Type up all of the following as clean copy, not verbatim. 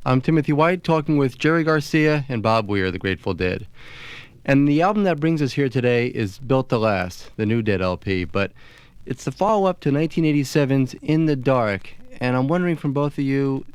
I'm Timothy White, talking with Jerry Garcia and Bob Weir, the Grateful Dead. And the album that brings us here today is Built to Last, the New Dead LP, but it's the follow-up to 1987's In the Dark. And I'm wondering from both of you,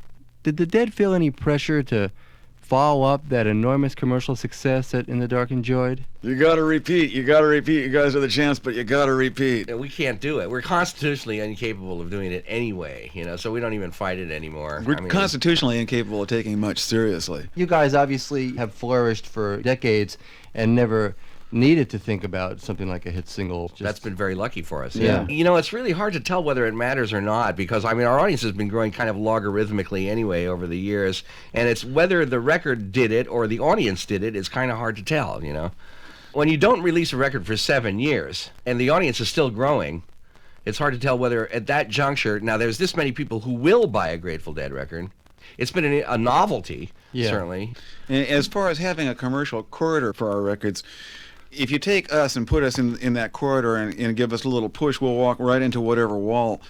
did the Dead feel any pressure to follow up that enormous commercial success that In the Dark enjoyed? You gotta repeat. You guys are the champs, but you gotta repeat. We can't do it. We're constitutionally incapable of doing it anyway, so we don't even fight it anymore. We're constitutionally incapable of taking much seriously. You guys obviously have flourished for decades and never needed to think about something like a hit single. That's been very lucky for us. Yeah. It's really hard to tell whether it matters or not because, our audience has been growing kind of logarithmically anyway over the years, and it's whether the record did it or the audience did it is kind of hard to tell, When you don't release a record for 7 years and the audience is still growing, it's hard to tell whether at that juncture, now there's this many people who will buy a Grateful Dead record. It's been a novelty, certainly. And as far as having a commercial corridor for our records, if you take us and put us in that corridor and give us a little push, we'll walk right into whatever wall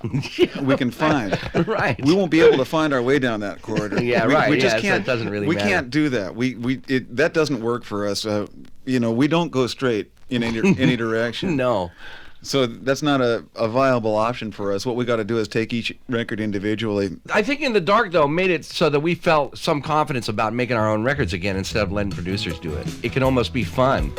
we can find. Right. We won't be able to find our way down that corridor. Yeah, we, right. We just can't, that doesn't really we matter. can't do that. That doesn't work for us. We don't go straight in any direction. No. So that's not a viable option for us. What we got to do is take each record individually. I think In the Dark, though, made it so that we felt some confidence about making our own records again instead of letting producers do it. It can almost be fun.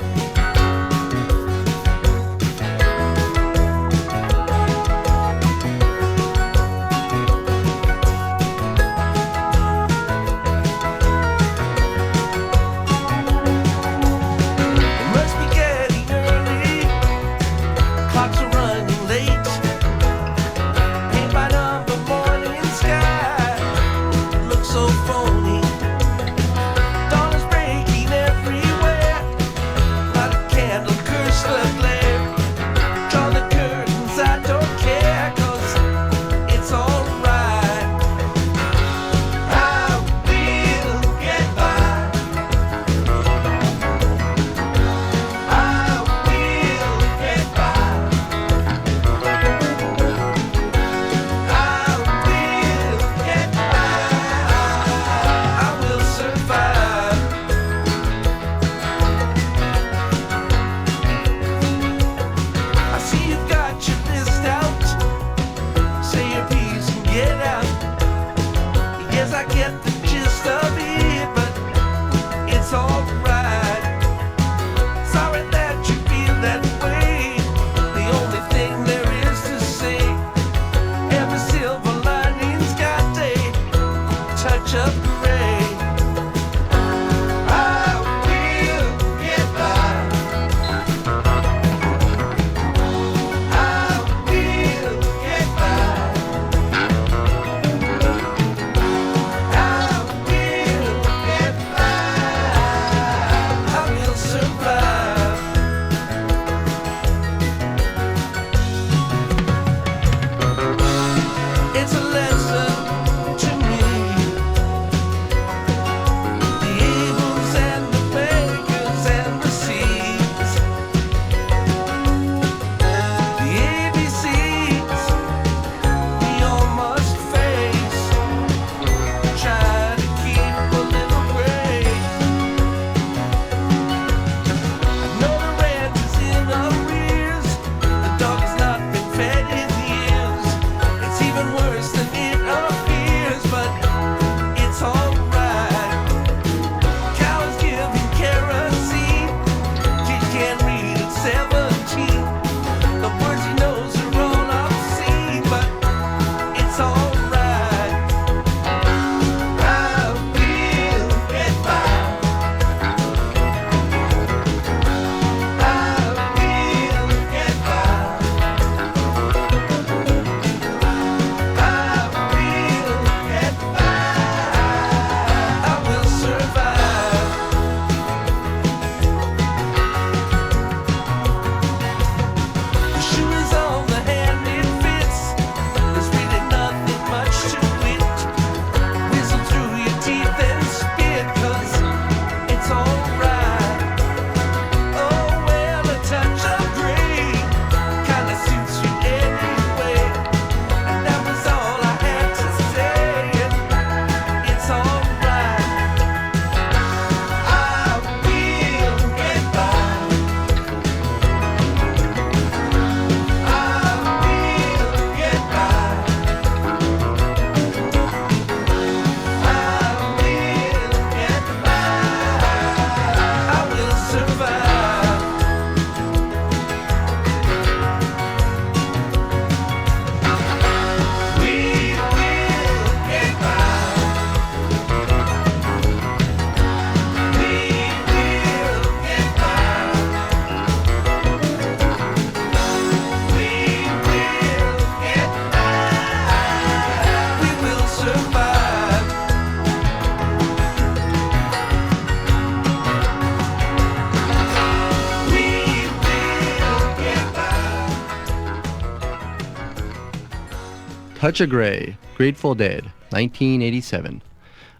Touch of Grey, Grateful Dead, 1987.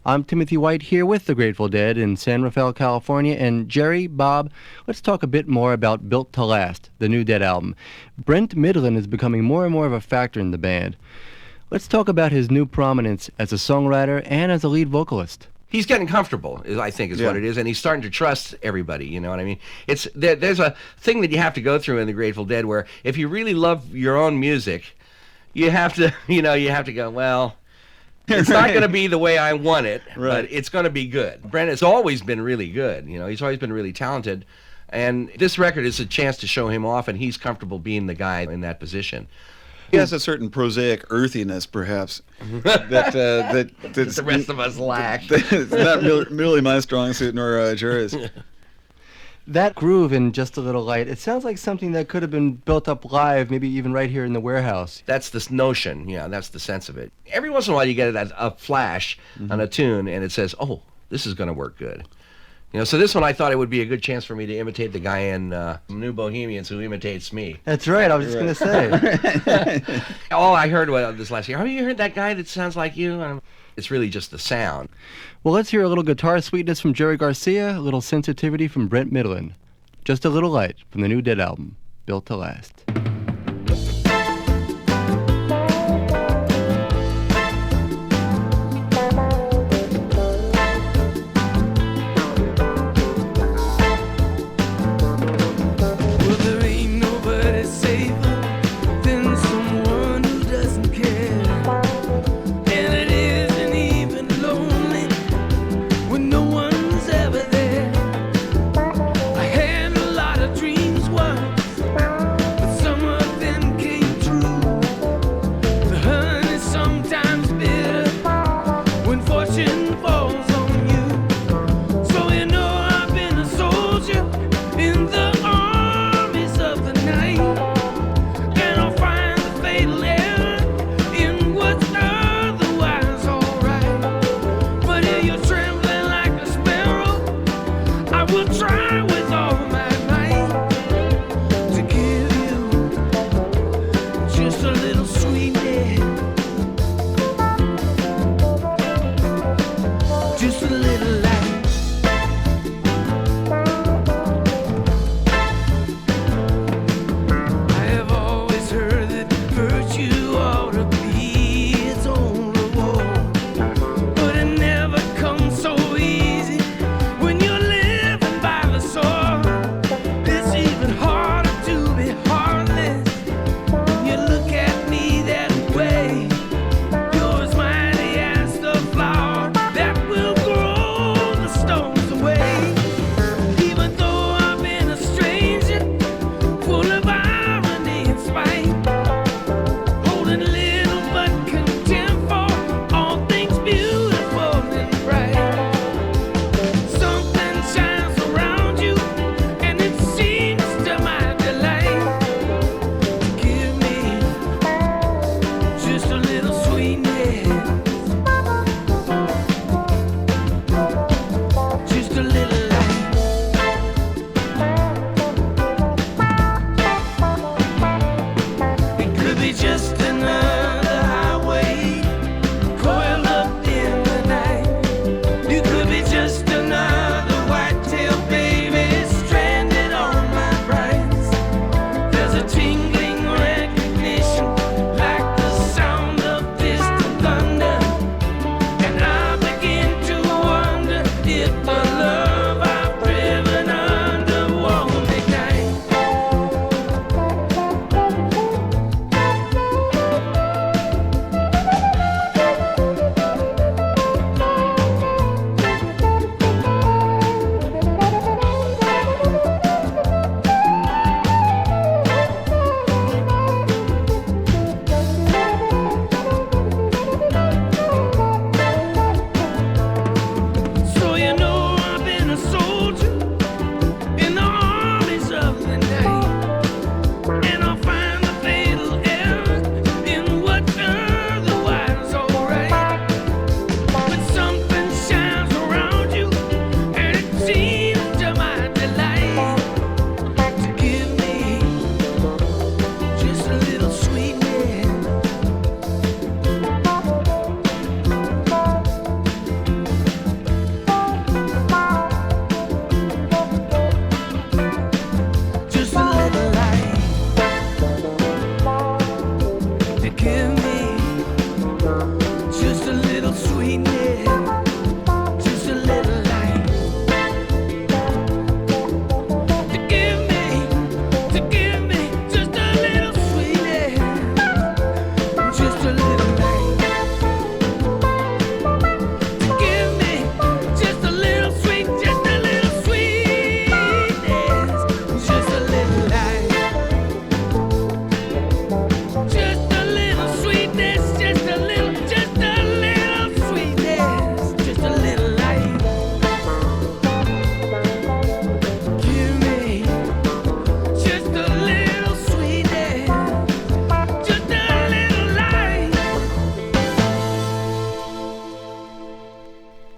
I'm Timothy White here with the Grateful Dead in San Rafael, California, and Jerry, Bob, let's talk a bit more about Built to Last, the new Dead album. Brent Midland is becoming more and more of a factor in the band. Let's talk about his new prominence as a songwriter and as a lead vocalist. He's getting comfortable, I think, is what it is, and he's starting to trust everybody. You know what I mean? There's a thing that you have to go through in the Grateful Dead where if you really love your own music, you have to go, well, it's not going to be the way I want it, but it's going to be good. Brent has always been really good. He's always been really talented, and this record is a chance to show him off, and he's comfortable being the guy in that position. He has a certain prosaic earthiness, perhaps, that the rest of us lack. It's not merely my strong suit nor Jerry's. That groove in Just a Little Light, it sounds like something that could have been built up live, maybe even right here in the warehouse. That's this notion, that's the sense of it. Every once in a while you get a flash on a tune, and it says, oh, this is going to work good. So this one I thought it would be a good chance for me to imitate the guy in New Bohemians who imitates me. That's right, I was just going to say. Oh, I heard this last year. Have you heard that guy that sounds like you? It's really just the sound. Well, let's hear a little guitar sweetness from Jerry Garcia, a little sensitivity from Brent Midland. Just a Little Light from the new Dead album, Built to Last. Dreams once, but someone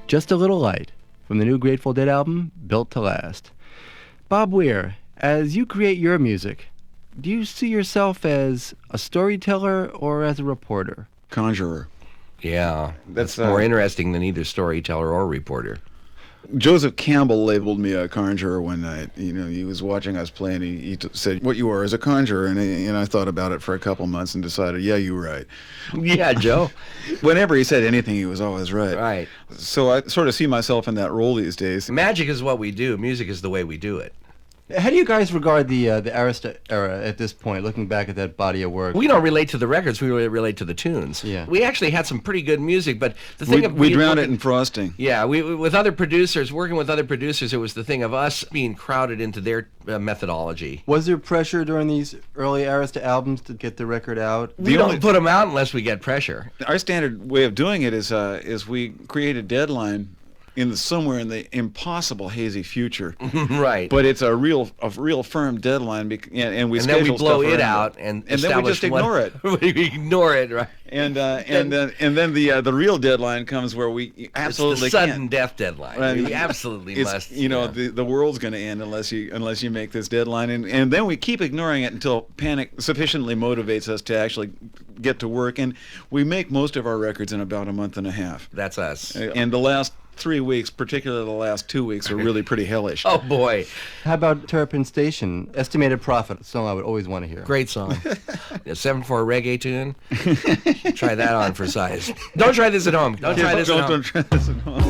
Just a Little Light from the new Grateful Dead album, Built to Last. Bob Weir, as you create your music, do you see yourself as a storyteller or as a reporter? Conjurer. Yeah, That's, more interesting than either storyteller or reporter. Joseph Campbell labeled me a conjurer one night. You know, he was watching us play, and he said, "What you are is a conjurer." And I thought about it for a couple months and decided, yeah, you're right. Yeah, Joe. Whenever he said anything, he was always right. Right. So I sort of see myself in that role these days. Magic is what we do. Music is the way we do it. How do you guys regard the Arista era at this point, looking back at that body of work? We don't relate to the records. We relate to the tunes. Yeah. We actually had some pretty good music, but the thing We drowned it in frosting. Yeah, we with other producers, working with other producers, it was the thing of us being crowded into their methodology. Was there pressure during these early Arista albums to get the record out? We don't put them out unless we get pressure. Our standard way of doing it is we create a deadline somewhere in the impossible hazy future. Right. But it's a real firm deadline, and we and then we schedule blow stuff it around out and then we just ignore it. We ignore it, right? And then the real deadline comes where we absolutely it's the sudden can't. death deadline. Right. We absolutely must. The world's going to end unless you make this deadline, and then we keep ignoring it until panic sufficiently motivates us to actually get to work, and we make most of our records in about a month and a half. That's us. And the last 3 weeks, particularly the last 2 weeks, are really pretty hellish. Oh boy. How about Terrapin Station, Estimated Profit, a song I would always want to hear. Great song. A 7/4 reggae tune. Try that on for size. Don't try this at home. Don't try this at home. Don't try this at home.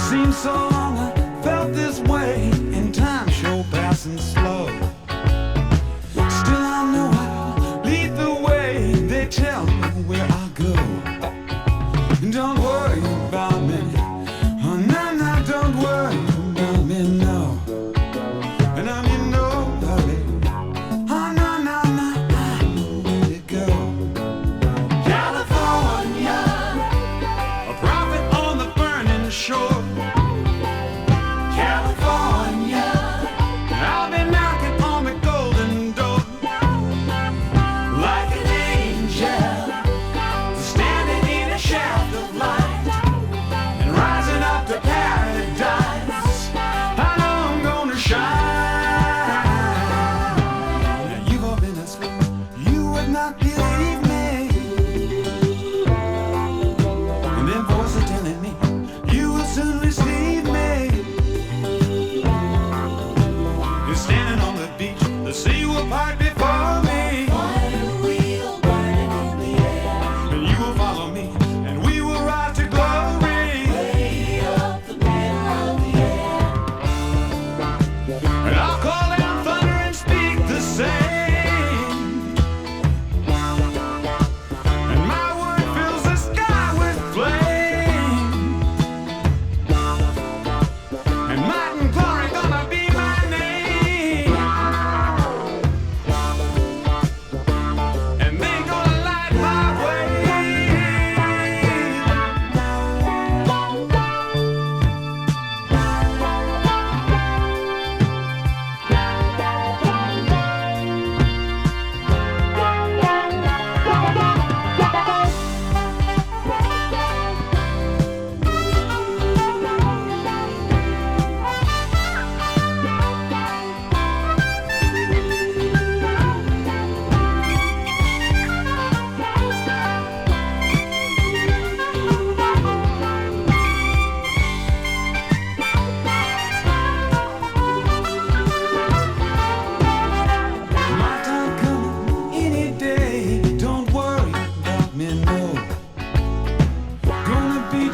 Seems so long I felt this way, and time sure passing slow. Still I know I'll lead the way. They tell me where I go. Don't worry about me. Oh no, no, don't worry about me, no. And I'm in no hurry. Oh no, no, no, I know where to go. California, a prophet on the burning shore.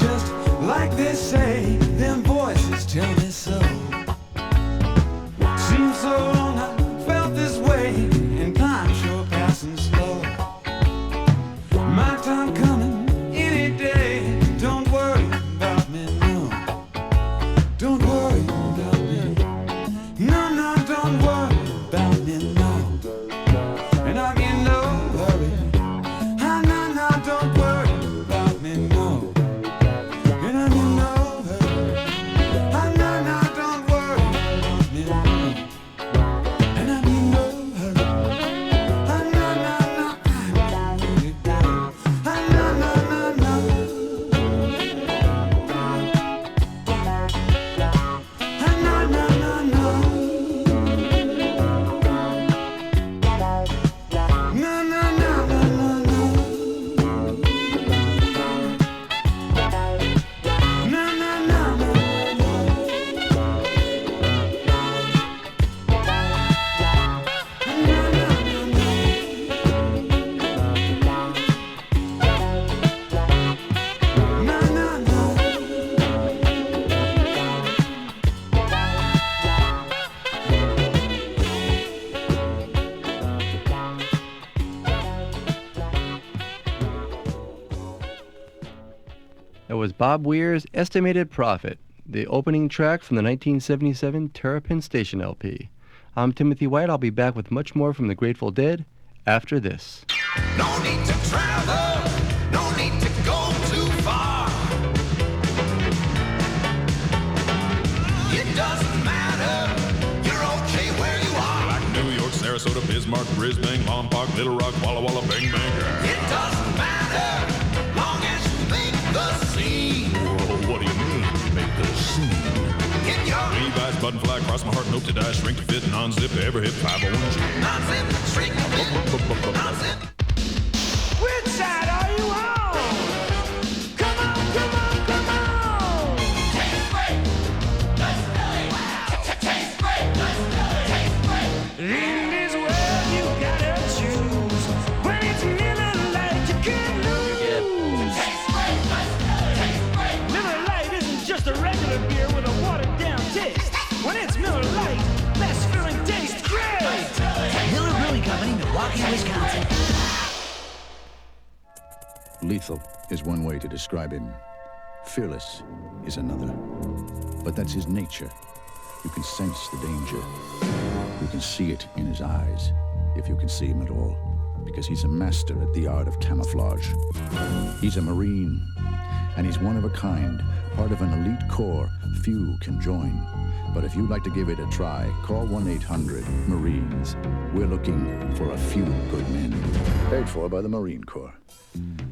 just like they say, them voices tell me so. Seems so long I felt this way, and time sure passing slow. My time coming any day. Don't worry about me, no. Don't worry about me. No, no, don't worry about me, no. And I'm in no hurry. Ah, no, no, don't worry about me, no. And I'm in no hurry. Ah, no, no, don't worry about me, no. And I'm in no hurry. Ah, no, no, no, I'm really good. Ah, no, no, no, no. Ah, no, no, no, no. No, no, no, no, no, no. No, no, no, no, no. No, no, no. That was Bob Weir's Estimated Profit, the opening track from the 1977 Terrapin Station LP. I'm Timothy White. I'll be back with much more from the Grateful Dead after this. No need to travel, no need to go too far. It doesn't matter, you're okay where you are. Like New York, Sarasota, Bismarck, Brisbane, Lompoc, Little Rock, Walla Walla, Bang Bang. It doesn't matter, long as you make the scene. Whoa, what do you mean, make the scene? In your Levi's, button fly, cross my heart, note to die, shrink to fit, non-zip, ever hit 501G. non-zip, shrink fit, non-zip. Which side are you on? Come on, come on, come on! Taste great, nice belly. Taste great, nice belly. Taste great. In this world you gotta choose. When it's Miller Lite you can't lose. Taste great, nice belly. Taste great. Miller Lite isn't just a regular beer with a watered down taste. When it's Miller Lite, that's filling tastes great. Miller Brewing Company, Milwaukee, Wisconsin. Lethal is one way to describe him. Fearless is another. But that's his nature. You can sense the danger. You can see it in his eyes, if you can see him at all. Because he's a master at the art of camouflage. He's a Marine, and he's one of a kind, part of an elite corps few can join. But if you'd like to give it a try, call 1-800-MARINES. We're looking for a few good men. Paid for by the Marine Corps.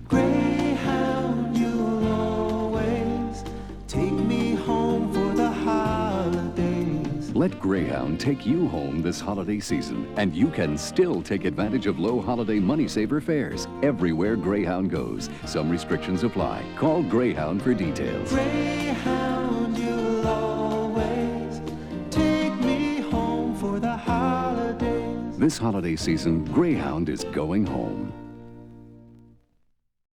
Greyhound, you'll always take me home for the holidays. Let Greyhound take you home this holiday season, and you can still take advantage of low holiday money saver fares everywhere Greyhound goes. Some restrictions apply. Call Greyhound for details. Greyhound, you'll always take me home for the holidays. This holiday season, Greyhound is going home.